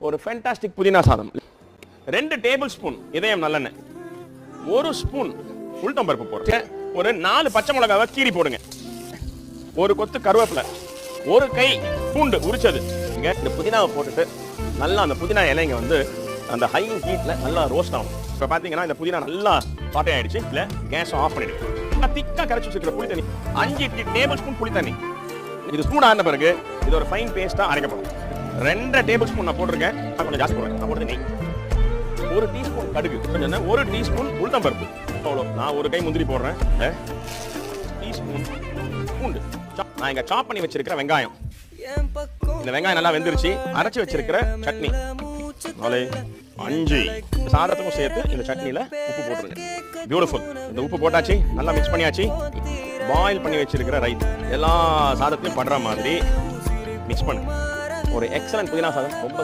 ஒரு ஃபேண்டாஸ்டிக் புதினா சாதம். 2 டேபிள் ஸ்பூன் இதயம் நல்லெண்ணெய், 1 ஸ்பூன் உளுத்தம் பருப்பு போடுங்க, ஒரு 4 பச்சை மிளகாவை கீரி போடுங்க, ஒரு கொத்து கருவேப்பிலை, 1 கை பூண்டு உரிச்சது. இந்த புதினாவை போட்டுட்டு நல்லா அந்த புதினா இலைங்க வந்து அந்த ஹை ஹீட்ல நல்லா ரோஸ்ட் ஆகும். இப்போ பார்த்தீங்கன்னா இந்த புதினா நல்லா சாட்டை ஆயிடுச்சு. இல்லை கேஸ் ஆஃப் பண்ணிடுங்க. திக்கா கரைச்சி வச்சிருக்கிற புளி தண்ணி 5 டேபிள் ஸ்பூன் புளி தண்ணி. இது ஸ்பூன் ஆன பிறகு இது ஒரு ஃபைன் பேஸ்டா அரைக்கப்படும். 2 டேபிள் ஸ்பூன் நான் போட்டிருக்கேன், கொஞ்சம் ஜாஸ்தி போடுறேன். நான் போடுறது நெய், 1 டீஸ்பூன் கடுகு, 1 டீஸ்பூன் உளுத்தம் பருப்பு, அவ்வளோ. நான் 1 கை முந்திரி போடுறேன், டீஸ்பூன் பூண்டு, நான் இங்க சாப் பண்ணி வச்சிருக்கிற வெங்காயம். இந்த வெங்காயம் நல்லா வெந்துருச்சு. அரைச்சி வச்சிருக்கிற சட்னி 5 சாதத்துக்கும் சேர்த்து இந்த சட்னியில உப்பு போட்டுருங்க. பியூட்டிஃபுல். இந்த உப்பு போட்டாச்சு, நல்லா மிக்ஸ் பண்ணியாச்சு. பாயில் பண்ணி வச்சிருக்கிற ரைஸ் எல்லா சாதத்தையும் படுற மாதிரி மிக்ஸ் பண்ணு. ஒரு எக்ஸலன்ட் புதினா சாதம். ரொம்ப